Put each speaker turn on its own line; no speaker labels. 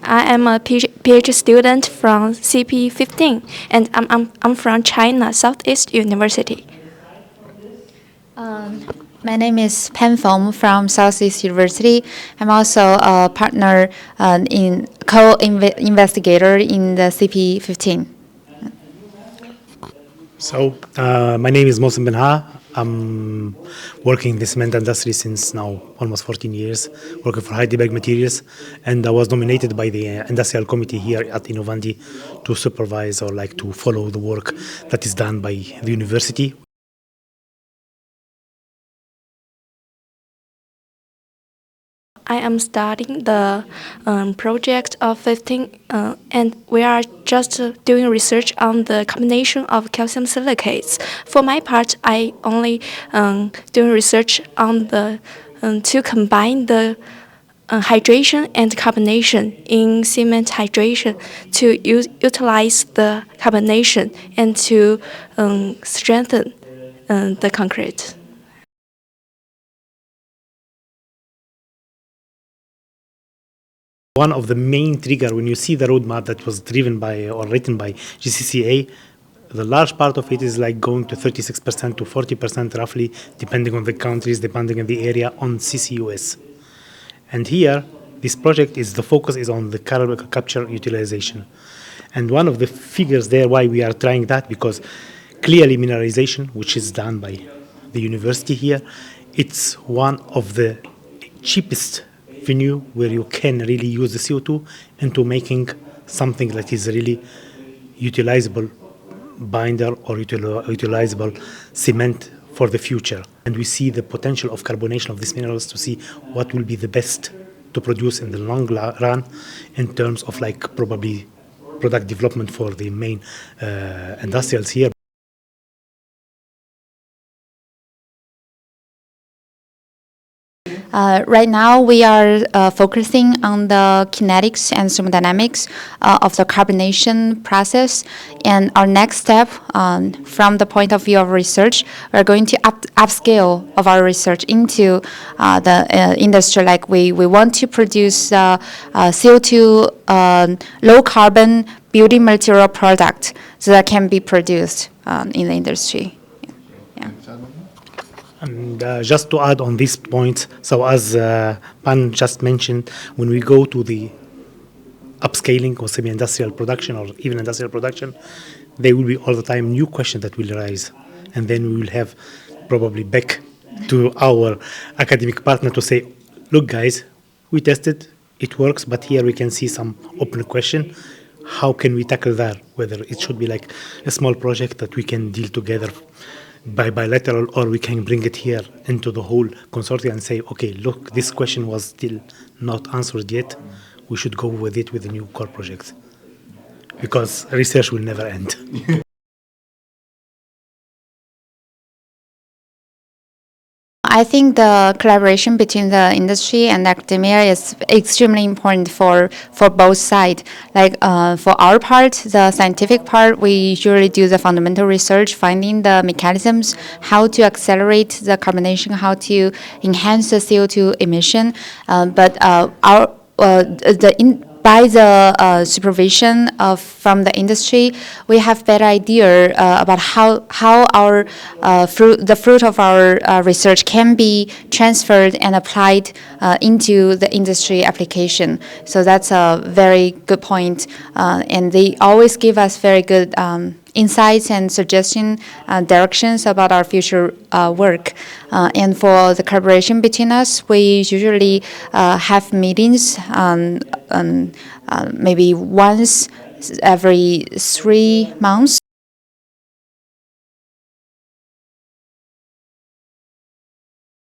I am a PhD student from CP15, and I'm from China Southeast University.
My name is Pan Feng from Southeast University. I'm also a partner in co-investigator in the CP15.
So, my name is Mohsen Benha. I'm working in the cement industry since now almost 14 years, working for Heidelberg Materials, and I was nominated by the industrial committee here at Innovandi to supervise or like to follow the work that is done by the university.
I am studying the project of 15, and we are just doing research on the combination of calcium silicates. For my part, I only doing research on the to combine the hydration and carbonation in cement hydration to utilize the carbonation and to strengthen the concrete.
One of the main trigger when you see the roadmap that was driven by or written by GCCA, the large part of it is like going to 36% to 40% roughly, depending on the countries, depending on the area, on CCUS. And here, this project is the focus is on the carbon capture utilization. And one of the figures there why we are trying that, because clearly mineralization, which is done by the university here, it's one of the cheapest venue where you can really use the CO2 into making something that is really utilizable binder or utilizable cement for the future. And we see the potential of carbonation of these minerals to see what will be the best to produce in the long run in terms of like probably product development for the main industrials here.
Right now, we are focusing on the kinetics and thermodynamics of the carbonation process. And our next step, from the point of view of research, we're going to upscale of our research into the industry. Like we want to produce CO2 low carbon building material product so that can be produced in the industry. Yeah.
And just to add on this point, so as Pan just mentioned, when we go to the upscaling or semi-industrial production or even industrial production, there will be all the time new questions that will arise. And then we will have probably back to our academic partner to say, look guys, we tested, it works, but here we can see some open question. How can we tackle that? Whether it should be like a small project that we can deal together by bilateral, or we can bring it here into the whole consortium and say, okay, look, this question was still not answered yet. We should go with it with the new core project, because research will never end.
I think the collaboration between the industry and academia is extremely important for both sides. Like for our part, the scientific part, we usually do the fundamental research, finding the mechanisms, how to accelerate the carbonation, how to enhance the CO2 emission. By the supervision from the industry, we have better idea about how our the fruit of our research can be transferred and applied into the industry application. So that's a very good point, and they always give us very good insights and suggestion directions about our future work. And for the collaboration between us, we usually have meetings maybe once every 3 months